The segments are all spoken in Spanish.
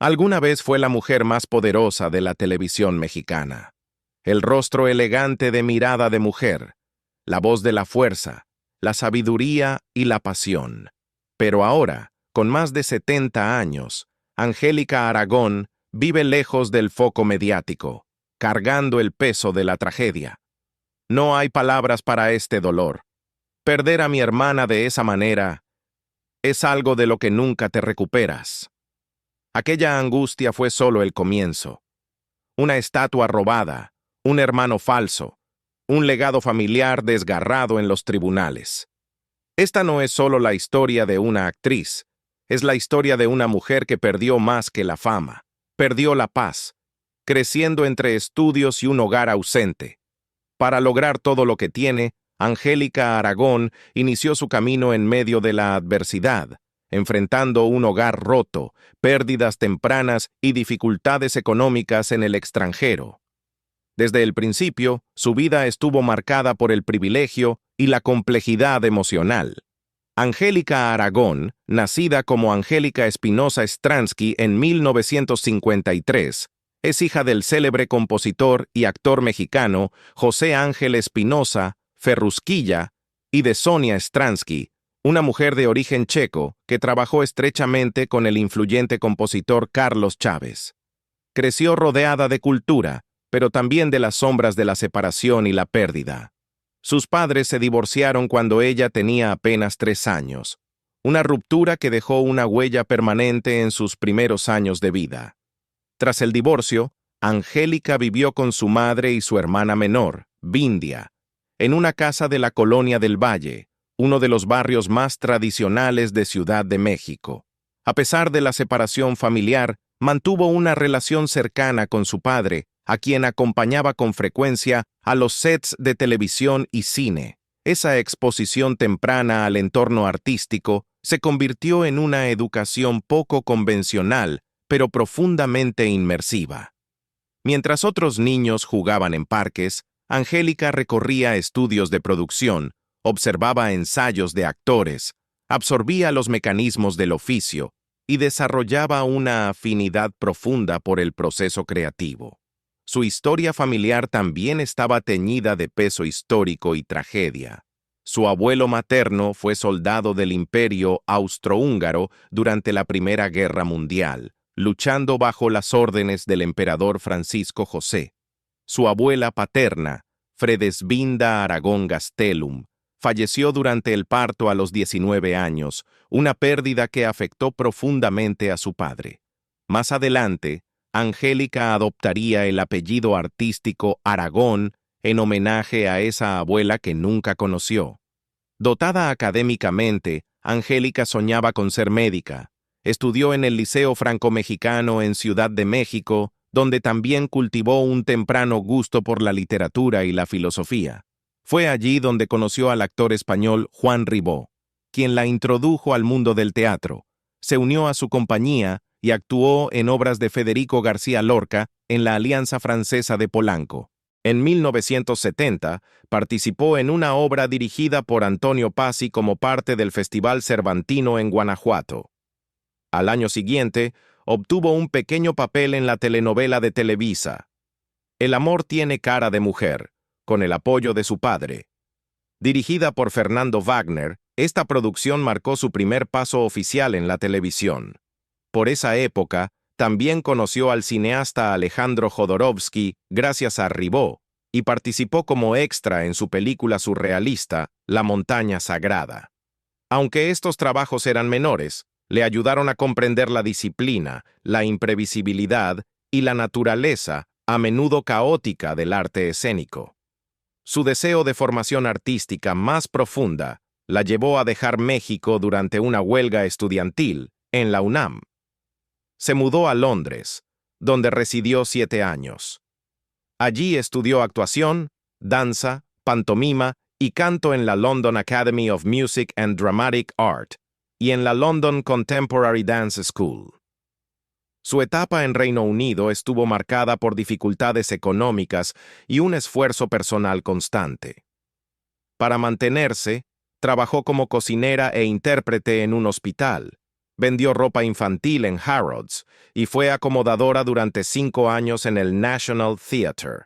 Alguna vez fue la mujer más poderosa de la televisión mexicana. El rostro elegante de mirada de mujer, la voz de la fuerza, la sabiduría y la pasión. Pero ahora, con más de 70 años, Angélica Aragón vive lejos del foco mediático, cargando el peso de la tragedia. No hay palabras para este dolor. Perder a mi hermana de esa manera es algo de lo que nunca te recuperas. Aquella angustia fue solo el comienzo. Una estatua robada, un hermano falso, un legado familiar desgarrado en los tribunales. Esta no es solo la historia de una actriz, es la historia de una mujer que perdió más que la fama, perdió la paz, creciendo entre estudios y un hogar ausente. Para lograr todo lo que tiene, Angélica Aragón inició su camino en medio de la adversidad, enfrentando un hogar roto, pérdidas tempranas y dificultades económicas en el extranjero. Desde el principio, su vida estuvo marcada por el privilegio y la complejidad emocional. Angélica Aragón, nacida como Angélica Espinosa Stransky en 1953, es hija del célebre compositor y actor mexicano José Ángel Espinosa Ferrusquilla y de Sonia Stransky, una mujer de origen checo que trabajó estrechamente con el influyente compositor Carlos Chávez. Creció rodeada de cultura, pero también de las sombras de la separación y la pérdida. Sus padres se divorciaron cuando ella tenía apenas 3 años, una ruptura que dejó una huella permanente en sus primeros años de vida. Tras el divorcio, Angélica vivió con su madre y su hermana menor, Vindia, en una casa de la Colonia del Valle, uno de los barrios más tradicionales de Ciudad de México. A pesar de la separación familiar, mantuvo una relación cercana con su padre, a quien acompañaba con frecuencia a los sets de televisión y cine. Esa exposición temprana al entorno artístico se convirtió en una educación poco convencional, pero profundamente inmersiva. Mientras otros niños jugaban en parques, Angélica recorría estudios de producción, observaba ensayos de actores, absorbía los mecanismos del oficio y desarrollaba una afinidad profunda por el proceso creativo. Su historia familiar también estaba teñida de peso histórico y tragedia. Su abuelo materno fue soldado del Imperio Austrohúngaro durante la Primera Guerra Mundial, luchando bajo las órdenes del emperador Francisco José. Su abuela paterna, Fredesvinda Aragón Gastelum, falleció durante el parto a los 19 años, una pérdida que afectó profundamente a su padre. Más adelante, Angélica adoptaría el apellido artístico Aragón en homenaje a esa abuela que nunca conoció. Dotada académicamente, Angélica soñaba con ser médica. Estudió en el Liceo Franco-Mexicano en Ciudad de México, donde también cultivó un temprano gusto por la literatura y la filosofía. Fue allí donde conoció al actor español Juan Ribó, quien la introdujo al mundo del teatro. Se unió a su compañía y actuó en obras de Federico García Lorca en la Alianza Francesa de Polanco. En 1970, participó en una obra dirigida por Antonio Pazzi como parte del Festival Cervantino en Guanajuato. Al año siguiente, obtuvo un pequeño papel en la telenovela de Televisa, El amor tiene cara de mujer, con el apoyo de su padre. Dirigida por Fernando Wagner, esta producción marcó su primer paso oficial en la televisión. Por esa época, también conoció al cineasta Alejandro Jodorowsky gracias a Ribó, y participó como extra en su película surrealista, La montaña sagrada. Aunque estos trabajos eran menores, le ayudaron a comprender la disciplina, la imprevisibilidad y la naturaleza, a menudo caótica, del arte escénico. Su deseo de formación artística más profunda la llevó a dejar México durante una huelga estudiantil en la UNAM. Se mudó a Londres, donde residió 7 años. Allí estudió actuación, danza, pantomima y canto en la London Academy of Music and Dramatic Art y en la London Contemporary Dance School. Su etapa en Reino Unido estuvo marcada por dificultades económicas y un esfuerzo personal constante. Para mantenerse, trabajó como cocinera e intérprete en un hospital, Vendió ropa infantil en Harrods y fue acomodadora durante 5 años en el National Theatre.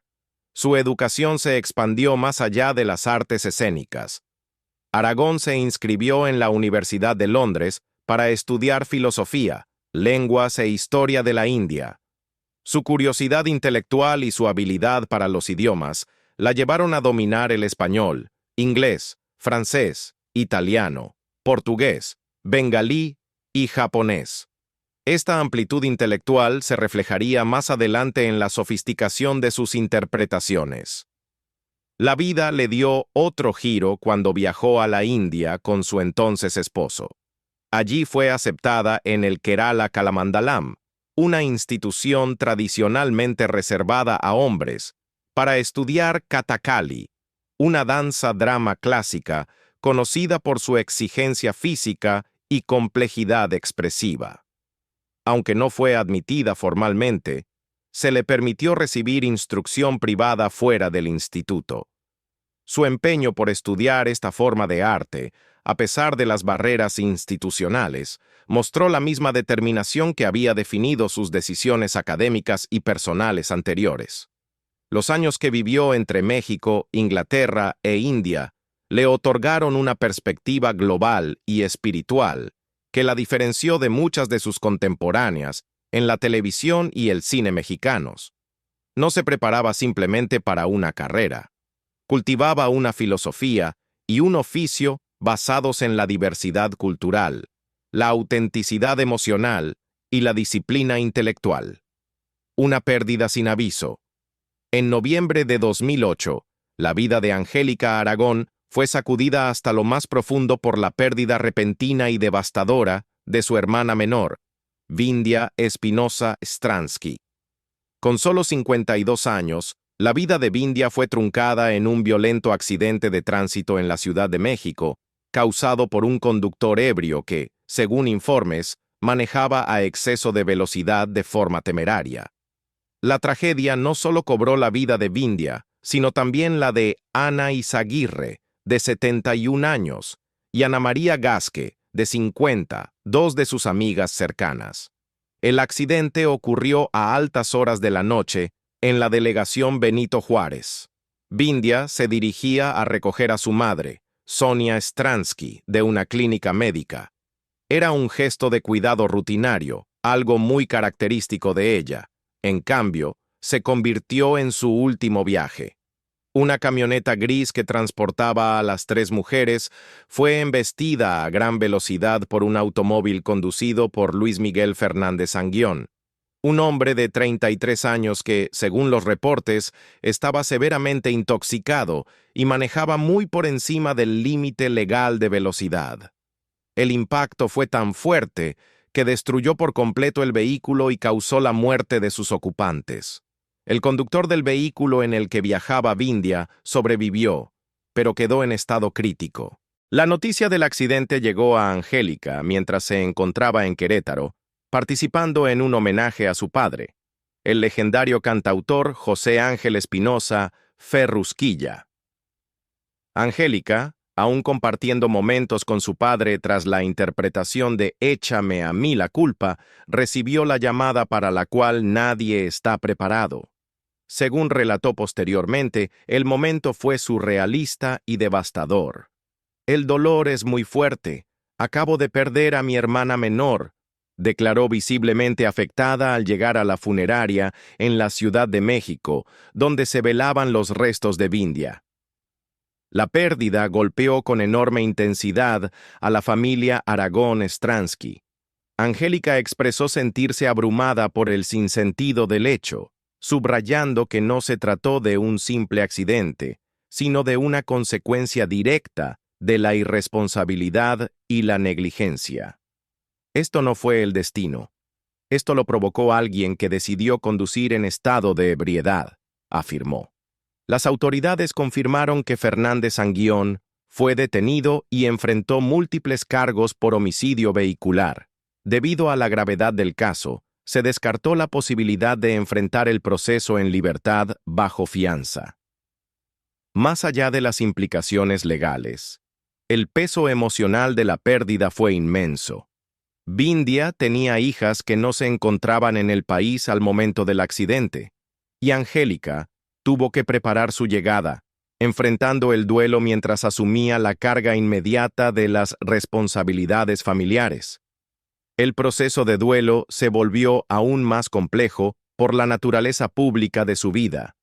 Su educación se expandió más allá de las artes escénicas. Aragón se inscribió en la Universidad de Londres para estudiar filosofía, lenguas e historia de la India. Su curiosidad intelectual y su habilidad para los idiomas la llevaron a dominar el español, inglés, francés, italiano, portugués, bengalí y japonés. Esta amplitud intelectual se reflejaría más adelante en la sofisticación de sus interpretaciones. La vida le dio otro giro cuando viajó a la India con su entonces esposo. Allí fue aceptada en el Kerala Kalamandalam, una institución tradicionalmente reservada a hombres, para estudiar Kathakali, una danza-drama clásica conocida por su exigencia física y complejidad expresiva. Aunque no fue admitida formalmente, se le permitió recibir instrucción privada fuera del instituto. Su empeño por estudiar esta forma de arte, a pesar de las barreras institucionales, mostró la misma determinación que había definido sus decisiones académicas y personales anteriores. Los años que vivió entre México, Inglaterra e India le otorgaron una perspectiva global y espiritual que la diferenció de muchas de sus contemporáneas en la televisión y el cine mexicanos. No se preparaba simplemente para una carrera. Cultivaba una filosofía y un oficio basados en la diversidad cultural, la autenticidad emocional y la disciplina intelectual. Una pérdida sin aviso. En noviembre de 2008, la vida de Angélica Aragón fue sacudida hasta lo más profundo por la pérdida repentina y devastadora de su hermana menor, Vindhya Espinosa Stransky. Con solo 52 años, la vida de Vindhya fue truncada en un violento accidente de tránsito en la Ciudad de México, causado por un conductor ebrio que, según informes, manejaba a exceso de velocidad de forma temeraria. La tragedia no solo cobró la vida de Vindhya, sino también la de Ana Izaguirre, de 71 años, y Ana María Gasque, de 50, dos de sus amigas cercanas. El accidente ocurrió a altas horas de la noche en la delegación Benito Juárez. Vindhya se dirigía a recoger a su madre, Sonia Stransky, de una clínica médica. Era un gesto de cuidado rutinario, algo muy característico de ella. En cambio, se convirtió en su último viaje. Una camioneta gris que transportaba a las 3 mujeres fue embestida a gran velocidad por un automóvil conducido por Luis Miguel Fernández Anguión, un hombre de 33 años que, según los reportes, estaba severamente intoxicado y manejaba muy por encima del límite legal de velocidad. El impacto fue tan fuerte que destruyó por completo el vehículo y causó la muerte de sus ocupantes. El conductor del vehículo en el que viajaba Vindhya sobrevivió, pero quedó en estado crítico. La noticia del accidente llegó a Angélica mientras se encontraba en Querétaro, participando en un homenaje a su padre, el legendario cantautor José Ángel Espinosa Ferrusquilla. Angélica, aún compartiendo momentos con su padre tras la interpretación de Échame a mí la culpa, recibió la llamada para la cual nadie está preparado. Según relató posteriormente, el momento fue surrealista y devastador. El dolor es muy fuerte. Acabo de perder a mi hermana menor, declaró visiblemente afectada al llegar a la funeraria en la Ciudad de México, donde se velaban los restos de Vindhya. La pérdida golpeó con enorme intensidad a la familia Aragón Stransky. Angélica expresó sentirse abrumada por el sinsentido del hecho, subrayando que no se trató de un simple accidente, sino de una consecuencia directa de la irresponsabilidad y la negligencia. Esto no fue el destino. Esto lo provocó alguien que decidió conducir en estado de ebriedad, afirmó. Las autoridades confirmaron que Fernández Anguión fue detenido y enfrentó múltiples cargos por homicidio vehicular. Debido a la gravedad del caso, se descartó la posibilidad de enfrentar el proceso en libertad bajo fianza. Más allá de las implicaciones legales, el peso emocional de la pérdida fue inmenso. Vindia tenía hijas que no se encontraban en el país al momento del accidente, y Angélica tuvo que preparar su llegada, enfrentando el duelo mientras asumía la carga inmediata de las responsabilidades familiares. El proceso de duelo se volvió aún más complejo por la naturaleza pública de su vida.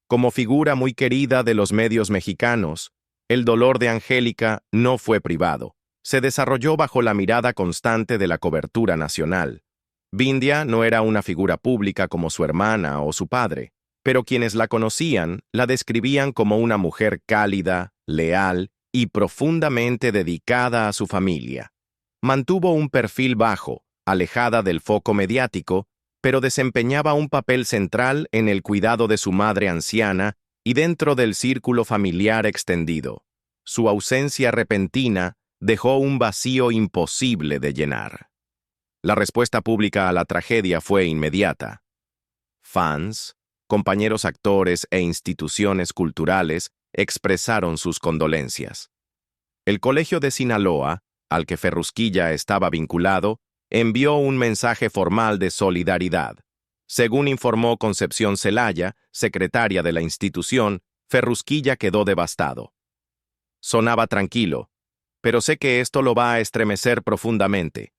Como figura muy querida de los medios mexicanos, el dolor de Angélica no fue privado. Se desarrolló bajo la mirada constante de la cobertura nacional. Vindia no era una figura pública como su hermana o su padre, pero quienes la conocían la describían como una mujer cálida, leal y profundamente dedicada a su familia. Mantuvo un perfil bajo, alejada del foco mediático, pero desempeñaba un papel central en el cuidado de su madre anciana y dentro del círculo familiar extendido. Su ausencia repentina dejó un vacío imposible de llenar. La respuesta pública a la tragedia fue inmediata. Fans, compañeros actores e instituciones culturales expresaron sus condolencias. El Colegio de Sinaloa, al que Ferrusquilla estaba vinculado, envió un mensaje formal de solidaridad. Según informó Concepción Celaya, secretaria de la institución, Ferrusquilla quedó devastado. Sonaba tranquilo, pero sé que esto lo va a estremecer profundamente.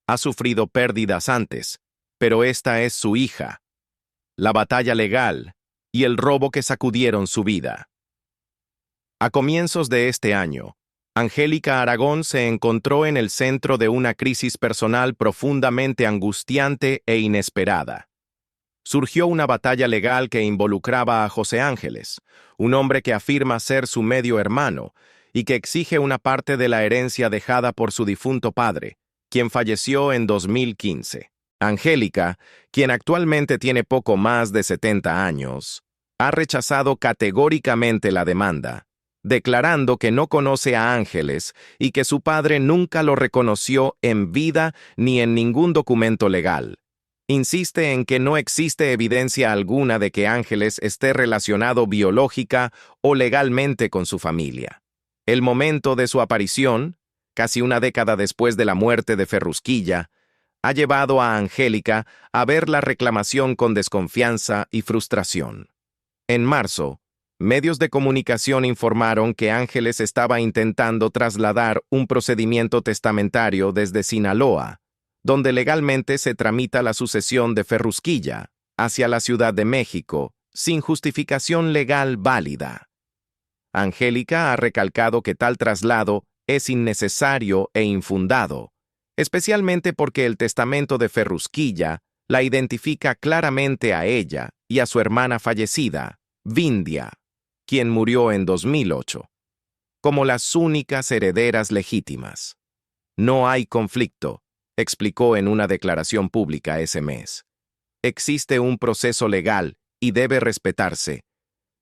Ha sufrido pérdidas antes, pero esta es su hija. La batalla legal y el robo que sacudieron su vida. A comienzos de este año, Angélica Aragón se encontró en el centro de una crisis personal profundamente angustiante e inesperada. Surgió una batalla legal que involucraba a José Ángeles, un hombre que afirma ser su medio hermano y que exige una parte de la herencia dejada por su difunto padre, quien falleció en 2015. Angélica, quien actualmente tiene poco más de 70 años, ha rechazado categóricamente la demanda, declarando que no conoce a Ángeles y que su padre nunca lo reconoció en vida ni en ningún documento legal. Insiste en que no existe evidencia alguna de que Ángeles esté relacionado biológica o legalmente con su familia. El momento de su aparición, casi una década después de la muerte de Ferrusquilla, ha llevado a Angélica a ver la reclamación con desconfianza y frustración. En marzo, medios de comunicación informaron que Ángeles estaba intentando trasladar un procedimiento testamentario desde Sinaloa, donde legalmente se tramita la sucesión de Ferrusquilla, hacia la Ciudad de México, sin justificación legal válida. Angélica ha recalcado que tal traslado es innecesario e infundado, especialmente porque el testamento de Ferrusquilla la identifica claramente a ella y a su hermana fallecida, Vindia, quien murió en 2008, como las únicas herederas legítimas. No hay conflicto, explicó en una declaración pública ese mes. Existe un proceso legal y debe respetarse.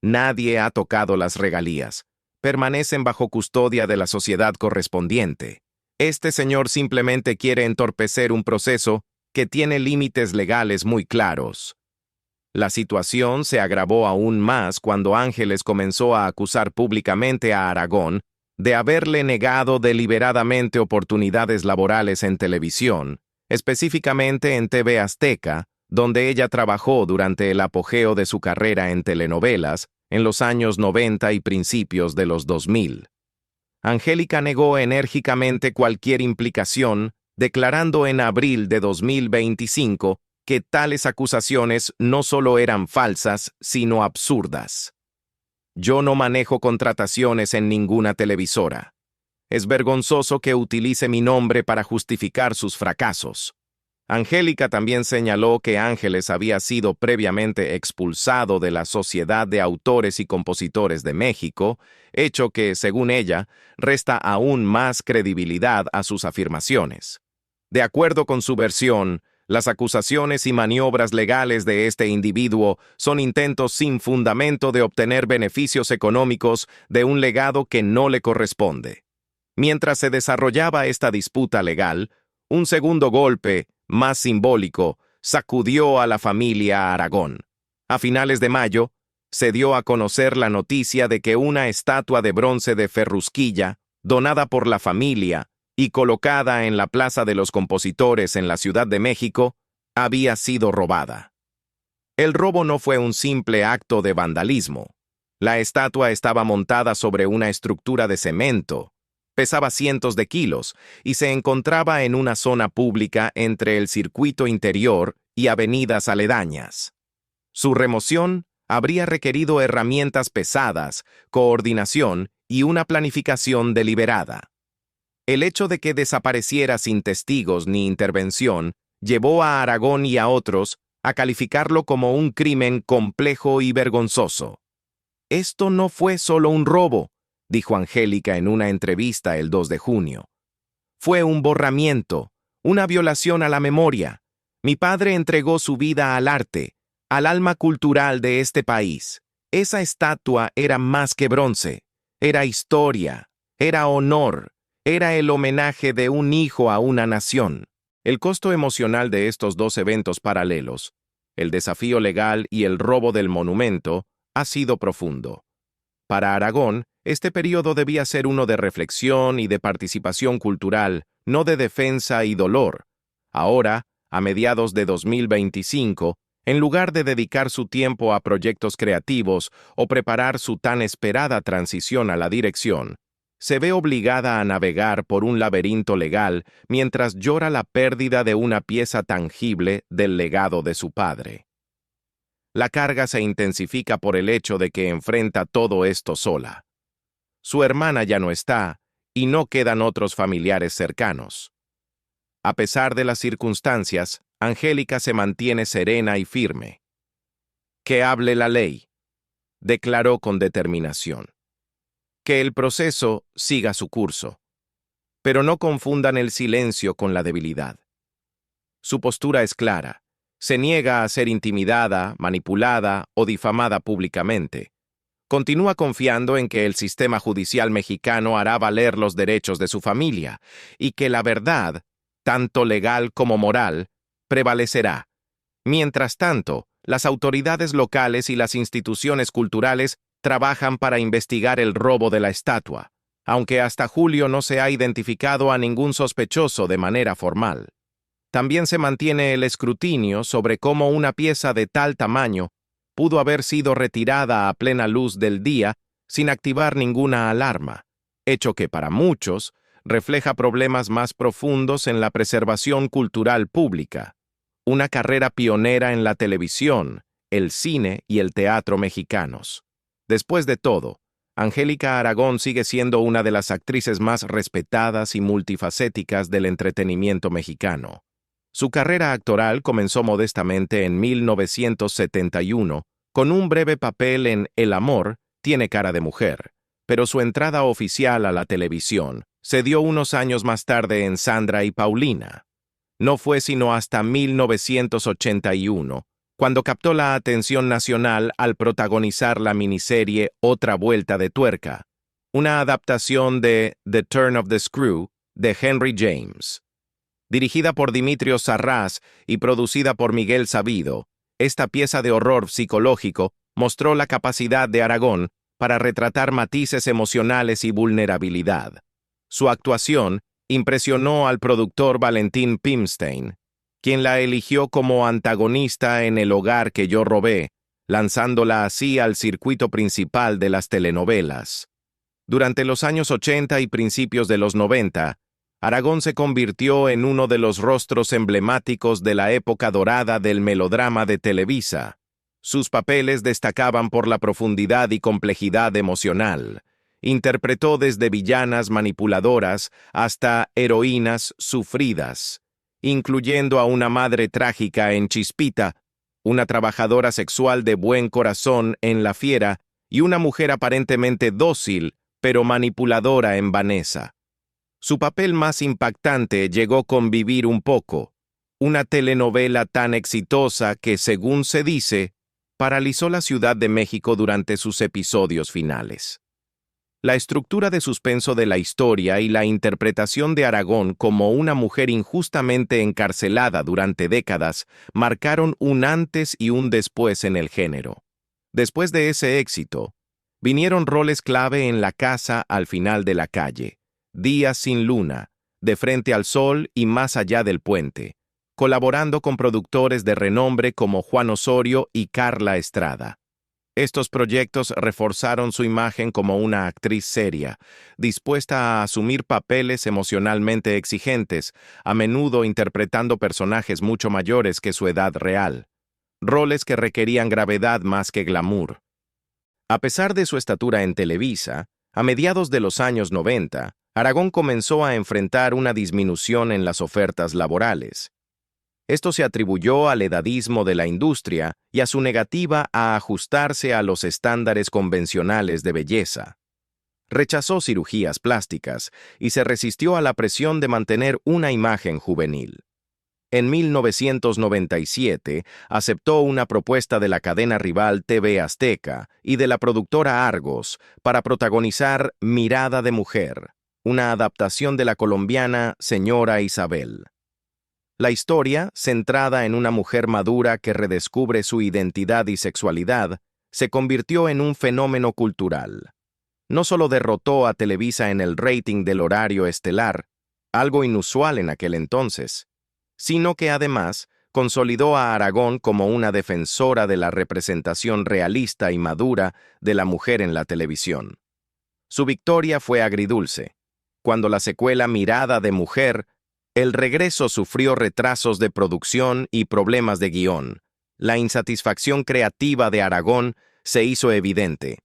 Nadie ha tocado las regalías. Permanecen bajo custodia de la sociedad correspondiente. Este señor simplemente quiere entorpecer un proceso que tiene límites legales muy claros. La situación se agravó aún más cuando Ángeles comenzó a acusar públicamente a Aragón de haberle negado deliberadamente oportunidades laborales en televisión, específicamente en TV Azteca, donde ella trabajó durante el apogeo de su carrera en telenovelas en los años 90 y principios de los 2000. Angélica negó enérgicamente cualquier implicación, declarando en abril de 2025 que tales acusaciones no solo eran falsas, sino absurdas. Yo no manejo contrataciones en ninguna televisora. Es vergonzoso que utilice mi nombre para justificar sus fracasos. Angélica también señaló que Ángeles había sido previamente expulsado de la Sociedad de Autores y Compositores de México, hecho que, según ella, resta aún más credibilidad a sus afirmaciones. De acuerdo con su versión, las acusaciones y maniobras legales de este individuo son intentos sin fundamento de obtener beneficios económicos de un legado que no le corresponde. Mientras se desarrollaba esta disputa legal, un segundo golpe, más simbólico, sacudió a la familia Aragón. A finales de mayo, se dio a conocer la noticia de que una estatua de bronce de Ferrusquilla, donada por la familia, y colocada en la Plaza de los Compositores en la Ciudad de México, había sido robada. El robo no fue un simple acto de vandalismo. La estatua estaba montada sobre una estructura de cemento, pesaba cientos de kilos y se encontraba en una zona pública entre el circuito interior y avenidas aledañas. Su remoción habría requerido herramientas pesadas, coordinación y una planificación deliberada. El hecho de que desapareciera sin testigos ni intervención llevó a Aragón y a otros a calificarlo como un crimen complejo y vergonzoso. «Esto no fue solo un robo», dijo Angélica en una entrevista el 2 de junio. «Fue un borramiento, una violación a la memoria. Mi padre entregó su vida al arte, al alma cultural de este país. Esa estatua era más que bronce, era historia, era honor, era el homenaje de un hijo a una nación». El costo emocional de estos dos eventos paralelos, el desafío legal y el robo del monumento, ha sido profundo. Para Aragón, este periodo debía ser uno de reflexión y de participación cultural, no de defensa y dolor. Ahora, a mediados de 2025, en lugar de dedicar su tiempo a proyectos creativos o preparar su tan esperada transición a la dirección, se ve obligada a navegar por un laberinto legal mientras llora la pérdida de una pieza tangible del legado de su padre. La carga se intensifica por el hecho de que enfrenta todo esto sola. Su hermana ya no está y no quedan otros familiares cercanos. A pesar de las circunstancias, Angélica se mantiene serena y firme. «Que hable la ley», declaró con determinación. «Que el proceso siga su curso. Pero no confundan el silencio con la debilidad». Su postura es clara. Se niega a ser intimidada, manipulada o difamada públicamente. Continúa confiando en que el sistema judicial mexicano hará valer los derechos de su familia y que la verdad, tanto legal como moral, prevalecerá. Mientras tanto, las autoridades locales y las instituciones culturales trabajan para investigar el robo de la estatua, aunque hasta julio no se ha identificado a ningún sospechoso de manera formal. También se mantiene el escrutinio sobre cómo una pieza de tal tamaño pudo haber sido retirada a plena luz del día sin activar ninguna alarma, hecho que para muchos refleja problemas más profundos en la preservación cultural pública. Una carrera pionera en la televisión, el cine y el teatro mexicanos. Después de todo, Angélica Aragón sigue siendo una de las actrices más respetadas y multifacéticas del entretenimiento mexicano. Su carrera actoral comenzó modestamente en 1971, con un breve papel en El amor tiene cara de mujer, pero su entrada oficial a la televisión se dio unos años más tarde en Sandra y Paulina. No fue sino hasta 1981, cuando captó la atención nacional al protagonizar la miniserie Otra vuelta de tuerca, una adaptación de The Turn of the Screw de Henry James. Dirigida por Dimitrios Sarrás y producida por Miguel Sabido, esta pieza de horror psicológico mostró la capacidad de Aragón para retratar matices emocionales y vulnerabilidad. Su actuación impresionó al productor Valentín Pimstein, quien la eligió como antagonista en El hogar que yo robé, lanzándola así al circuito principal de las telenovelas. Durante los años 80 y principios de los 90, Aragón se convirtió en uno de los rostros emblemáticos de la época dorada del melodrama de Televisa. Sus papeles destacaban por la profundidad y complejidad emocional. Interpretó desde villanas manipuladoras hasta heroínas sufridas, incluyendo a una madre trágica en Chispita, una trabajadora sexual de buen corazón en La Fiera y una mujer aparentemente dócil pero manipuladora en Vanessa. Su papel más impactante llegó con Vivir un poco, una telenovela tan exitosa que, según se dice, paralizó la Ciudad de México durante sus episodios finales. La estructura de suspenso de la historia y la interpretación de Aragón como una mujer injustamente encarcelada durante décadas marcaron un antes y un después en el género. Después de ese éxito, vinieron roles clave en La casa al final de la calle, Días sin luna, De frente al sol y más allá del puente, colaborando con productores de renombre como Juan Osorio y Carla Estrada. Estos proyectos reforzaron su imagen como una actriz seria, dispuesta a asumir papeles emocionalmente exigentes, a menudo interpretando personajes mucho mayores que su edad real, roles que requerían gravedad más que glamour. A pesar de su estatura en Televisa, a mediados de los años 90, Aragón comenzó a enfrentar una disminución en las ofertas laborales. Esto se atribuyó al edadismo de la industria y a su negativa a ajustarse a los estándares convencionales de belleza. Rechazó cirugías plásticas y se resistió a la presión de mantener una imagen juvenil. En 1997, aceptó una propuesta de la cadena rival TV Azteca y de la productora Argos para protagonizar Mirada de Mujer, una adaptación de la colombiana Señora Isabel. La historia, centrada en una mujer madura que redescubre su identidad y sexualidad, se convirtió en un fenómeno cultural. No solo derrotó a Televisa en el rating del horario estelar, algo inusual en aquel entonces, sino que además consolidó a Aragón como una defensora de la representación realista y madura de la mujer en la televisión. Su victoria fue agridulce. Cuando la secuela Mirada de Mujer, el regreso sufrió retrasos de producción y problemas de guión. La insatisfacción creativa de Aragón se hizo evidente.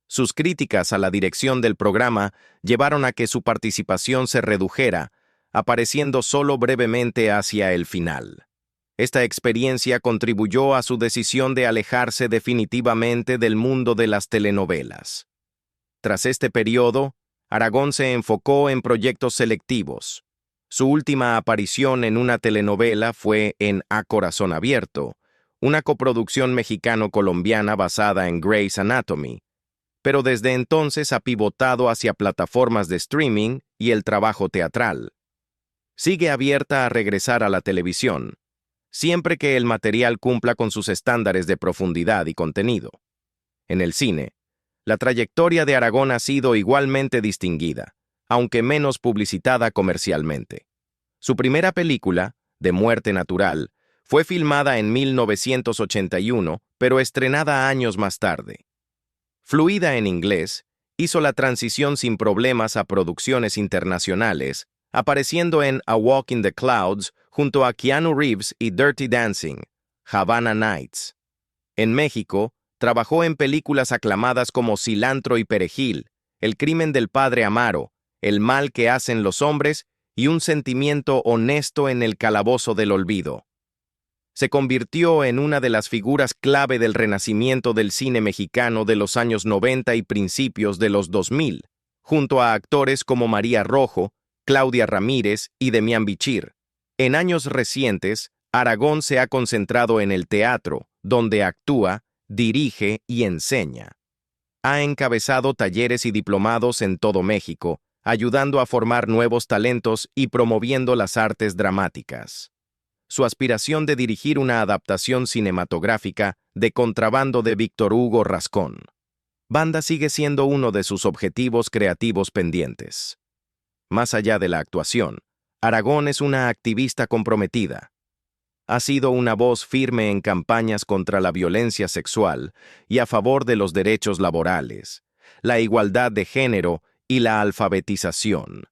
Sus críticas a la dirección del programa llevaron a que su participación se redujera, apareciendo solo brevemente hacia el final. Esta experiencia contribuyó a su decisión de alejarse definitivamente del mundo de las telenovelas. Tras este periodo, Aragón se enfocó en proyectos selectivos. Su última aparición en una telenovela fue en A Corazón Abierto, una coproducción mexicano-colombiana basada en Grey's Anatomy, pero desde entonces ha pivotado hacia plataformas de streaming y el trabajo teatral. Sigue abierta a regresar a la televisión, siempre que el material cumpla con sus estándares de profundidad y contenido. En el cine, la trayectoria de Aragón ha sido igualmente distinguida, aunque menos publicitada comercialmente. Su primera película, De Muerte Natural, fue filmada en 1981, pero estrenada años más tarde. Fluida en inglés, hizo la transición sin problemas a producciones internacionales, apareciendo en A Walk in the Clouds junto a Keanu Reeves y Dirty Dancing, Havana Nights. En México, trabajó en películas aclamadas como Cilantro y Perejil, El crimen del padre Amaro, El mal que hacen los hombres y Un sentimiento honesto en el calabozo del olvido. Se convirtió en una de las figuras clave del renacimiento del cine mexicano de los años 90 y principios de los 2000, junto a actores como María Rojo, Claudia Ramírez y Demián Bichir. En años recientes, Aragón se ha concentrado en el teatro, donde actúa, dirige y enseña. Ha encabezado talleres y diplomados en todo México, ayudando a formar nuevos talentos y promoviendo las artes dramáticas. Su aspiración de dirigir una adaptación cinematográfica de Contrabando de Víctor Hugo Rascón. Banda sigue siendo uno de sus objetivos creativos pendientes. Más allá de la actuación, Aragón es una activista comprometida. Ha sido una voz firme en campañas contra la violencia sexual y a favor de los derechos laborales, la igualdad de género y la alfabetización.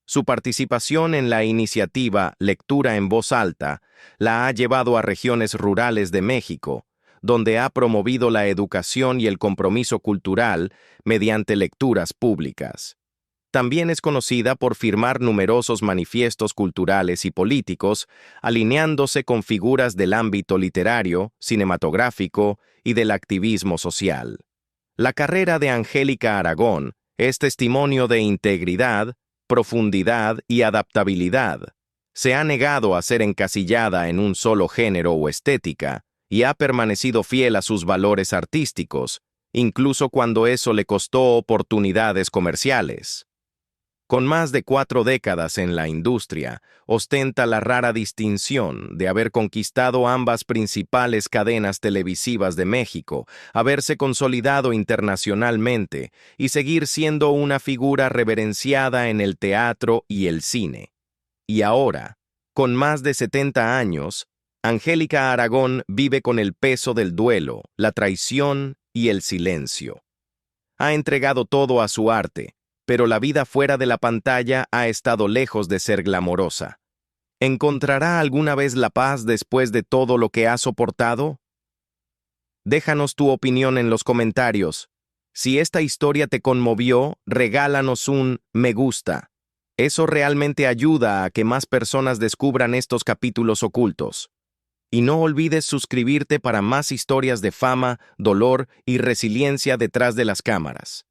Su participación en la iniciativa Lectura en Voz Alta la ha llevado a regiones rurales de México, donde ha promovido la educación y el compromiso cultural mediante lecturas públicas. También es conocida por firmar numerosos manifiestos culturales y políticos, alineándose con figuras del ámbito literario, cinematográfico y del activismo social. La carrera de Angélica Aragón es testimonio de integridad, profundidad y adaptabilidad. Se ha negado a ser encasillada en un solo género o estética y ha permanecido fiel a sus valores artísticos, incluso cuando eso le costó oportunidades comerciales. Con más de 4 décadas en la industria, ostenta la rara distinción de haber conquistado ambas principales cadenas televisivas de México, haberse consolidado internacionalmente y seguir siendo una figura reverenciada en el teatro y el cine. Y ahora, con más de 70 años, Angélica Aragón vive con el peso del duelo, la traición y el silencio. Ha entregado todo a su arte, pero la vida fuera de la pantalla ha estado lejos de ser glamorosa. ¿Encontrará alguna vez la paz después de todo lo que ha soportado? Déjanos tu opinión en los comentarios. Si esta historia te conmovió, regálanos un me gusta. Eso realmente ayuda a que más personas descubran estos capítulos ocultos. Y no olvides suscribirte para más historias de fama, dolor y resiliencia detrás de las cámaras.